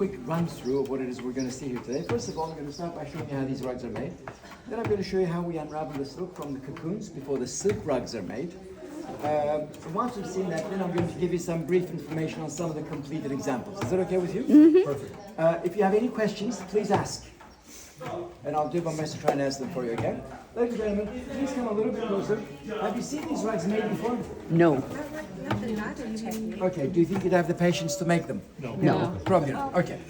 quick run through of what it is we're going to see here today. First of all, I'm going to start by showing you how these rugs are made. Then I'm going to show you how we unravel the silk from the cocoons before the silk rugs are made. And once we've seen that, then I'm going to give you some brief information on some of the completed examples. Is that okay with you? Mm-hmm. Perfect. If you have any questions, please ask. And I'll do my best to try and answer them for you, okay? Ladies and gentlemen, please come a little bit closer. Have you seen these rugs made before? No. Okay, do you think you'd have the patience to make them? No. Probably not. Okay.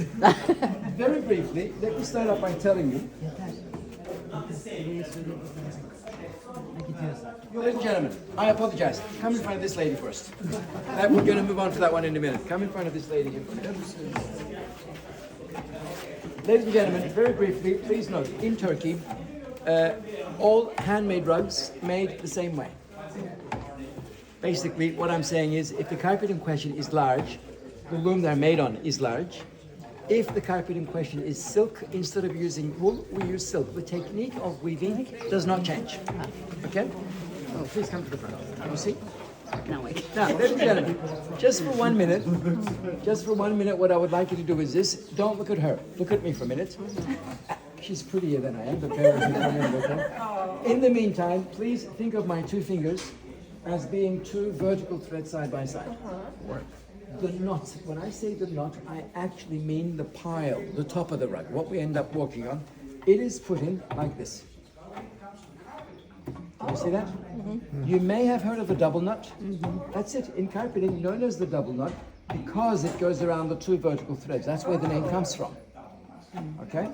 Very briefly, let me start off by telling you. Ladies and gentlemen, I apologize. Come in front of this lady first. We're going to move on to that one in a minute. Come in front of this lady here first. Ladies and gentlemen, very briefly, please note, in Turkey, all handmade rugs made the same way. Basically, what I'm saying is, if the carpet in question is large, the loom they're made on is large. If the carpet in question is silk, instead of using wool, we use silk. The technique of weaving does not change. Okay? Oh, please come to the front. You see? No, I Now, ladies and gentlemen, just for 1 minute, what I would like you to do is this. Don't look at her. Look at me for a minute. She's prettier than I am, but bear with me for a minute, okay? In the meantime, please think of my two fingers as being two vertical threads side by side. The knot, when I say the knot, I actually mean the pile, the top of the rug, what we end up walking on. It is put in like this. You see that? Mm-hmm. You may have heard of the double knot. Mm-hmm. That's it. In carpeting, known as the double knot because it goes around the two vertical threads. That's where the name comes from. Okay?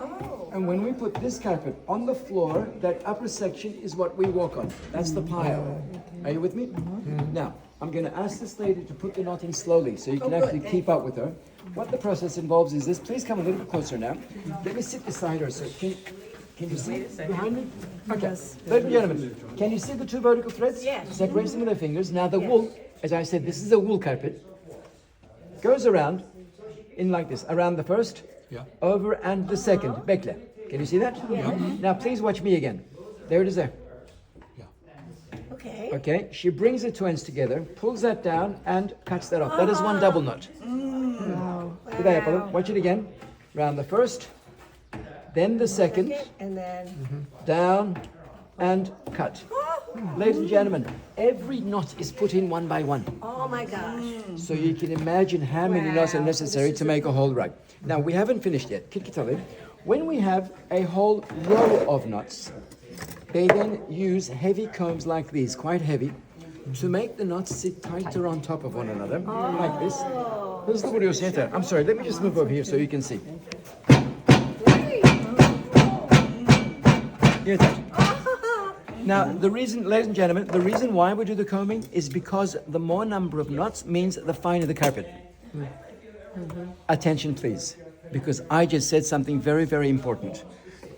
And when we put this carpet on the floor, that upper section is what we walk on. That's the pile. Are you with me? Mm-hmm. Now, I'm going to ask this lady to put the knot in slowly so you can actually keep up with her. What the process involves is this. Please come a little bit closer now. Let me sit beside her. So can you see behind me? Okay. Ladies and gentlemen, can you see the two vertical threads? Yes. Separate them with their fingers. Now the wool, as I said, this is a wool carpet. Goes around in like this. Around the first, over and the second. Bekle. Can you see that? Yeah. Now please watch me again. There it is there. Okay. Okay, she brings the two ends together, pulls that down, and cuts that off. That is one double knot. Wow. Watch it again. Round the first, then the second, And then. down, and cut. Ladies and gentlemen, every knot is put in one by one. Oh my gosh. So you can imagine how many knots are necessary to make a whole rug. Now, we haven't finished yet. When we have a whole row of knots, they then use heavy combs like these, quite heavy, to make the knots sit tighter on top of one another, like this. I'm sorry, let me just move over here so you can see. Here's that. Now, the reason, ladies and gentlemen, the reason why we do the combing is because the more number of knots means the finer the carpet. Attention, please, because I just said something very, very important.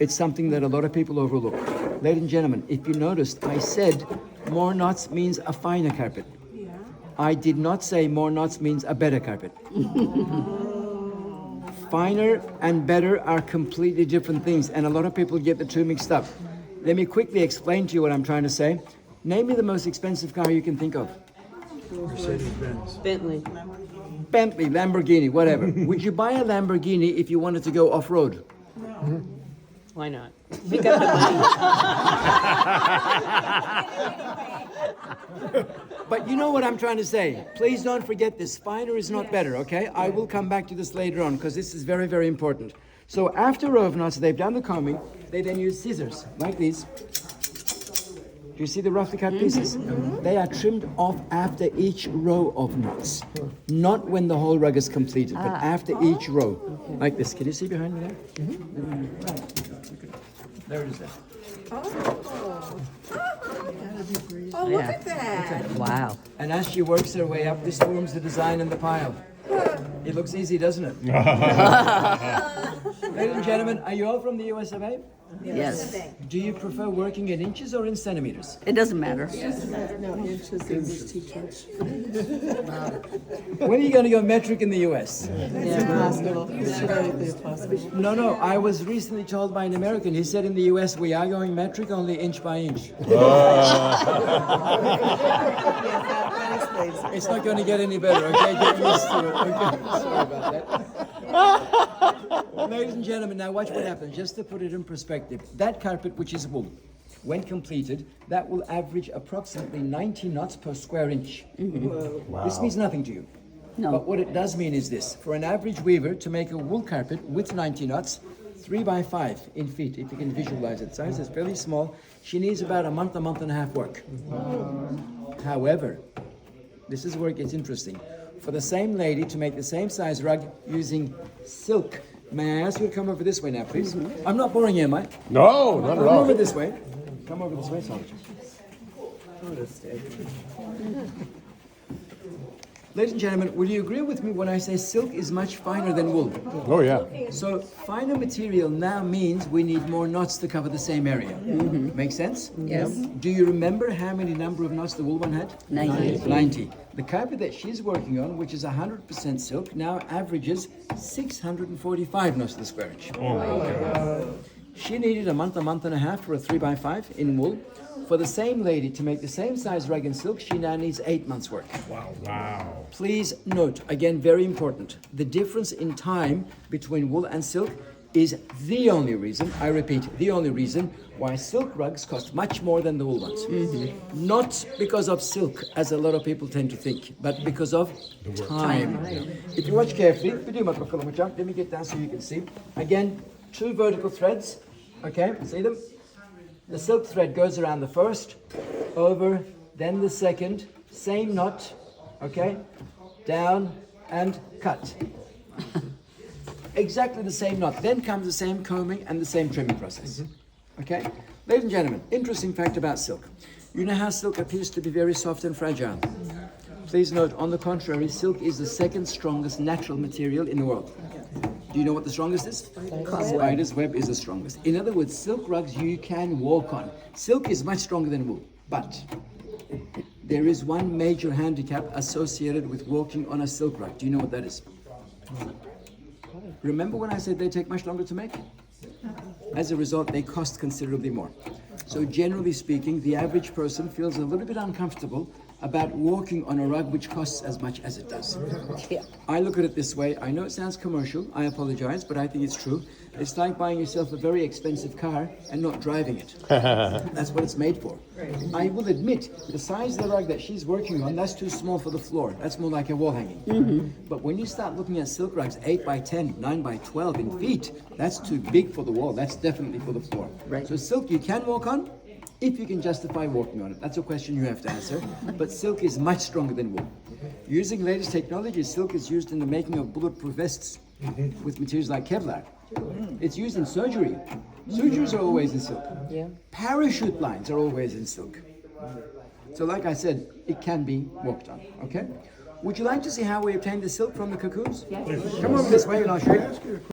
It's something that a lot of people overlook. Ladies and gentlemen, if you noticed, I said more knots means a finer carpet. Yeah. I did not say more knots means a better carpet. Finer and better are completely different things, and a lot of people get the two mixed up. Let me quickly explain to you what I'm trying to say. Name me the most expensive car you can think of. Mercedes-Benz. Bentley. Lamborghini, whatever. Would you buy a Lamborghini if you wanted to go off-road? Why not? We got the money. But you know what I'm trying to say. Please don't forget this. Finer is not better, okay? I will come back to this later on because this is very, very important. So after a row of knots, they've done the combing. They then use scissors like these. Do you see the roughly cut pieces? They are trimmed off after each row of knots. Not when the whole rug is completed, but after each row. Like this. Can you see behind me there? There it is there. Oh, look at that. Wow. And as she works her way up, this forms the design in the pile. It looks easy, doesn't it? Ladies and gentlemen, are you all from the US of A? Yes. Do you prefer working in inches or in centimeters? It doesn't matter. No, inches in this teachers. When are you going to go metric in the US? It's impossible. It's really impossible. No, I was recently told by an American, he said in the US we are going metric only inch by inch. Yes, that explains it. It's not going to get any better, okay? Get used to it, okay? Sorry about that. Ladies and gentlemen, now watch what happens. Just to put it in perspective, that carpet, which is wool, when completed, that will average approximately 90 knots per square inch. This means nothing to you. No. But what it does mean is this. For an average weaver to make a wool carpet with 90 knots, 3 by 5 in feet, if you can visualize it. Size is fairly small. She needs about a month and a half work. However, this is where it gets interesting. For the same lady to make the same size rug using silk, may I ask you to come over this way now, please? I'm not boring you, am I? No, not at Come all. over this way. Come over this way, Sergeant. Ladies and gentlemen, will you agree with me when I say silk is much finer than wool? Oh, yeah. So finer material now means we need more knots to cover the same area. Make sense? Yes. Do you remember how many number of knots the wool one had? 90. 90. The carpet that she's working on, which is 100% silk, now averages 645 knots to the square inch. She needed a month and a half for a 3 by 5 in wool. For the same lady to make the same size rug in silk, she now needs 8 months' work. Wow. Please note, again, very important, the difference in time between wool and silk is the only reason, I repeat, the only reason why silk rugs cost much more than the wool ones. Not because of silk, as a lot of people tend to think, but because of time. If you watch carefully, let me get down so you can see. Again, 2 vertical threads, okay, see them? The silk thread goes around the first, over, then the second, same knot, okay, down and cut. Exactly the same knot. Then comes the same combing and the same trimming process. Okay? Ladies and gentlemen, interesting fact about silk. You know how silk appears to be very soft and fragile? Please note, on the contrary, silk is the second strongest natural material in the world. Do you know what the strongest is? Spider's web is the strongest. In other words, silk rugs you can walk on. Silk is much stronger than wool, but there is one major handicap associated with walking on a silk rug. Do you know what that is? Remember when I said they take much longer to make? As a result, they cost considerably more. So generally speaking, the average person feels a little bit uncomfortable about walking on a rug which costs as much as it does. Yeah. I look at it this way. I know it sounds commercial. I apologize, but I think it's true. It's like buying yourself a very expensive car and not driving it. That's what it's made for. I will admit, the size of the rug that she's working on, that's too small for the floor. That's more like a wall hanging. But when you start looking at silk rugs, 8 by 10, 9 by 12 in feet, that's too big for the wall. That's definitely for the floor. Right. So silk you can walk on, if you can justify walking on it. That's a question you have to answer. But silk is much stronger than wool. Using latest technology, silk is used in the making of bulletproof vests with materials like Kevlar. It's used in surgery. Sutures are always in silk. Yeah. Parachute lines are always in silk. So like I said, it can be walked on, okay? Would you like to see how we obtain the silk from the cocoons? Yes. Come over this way and I'll show you.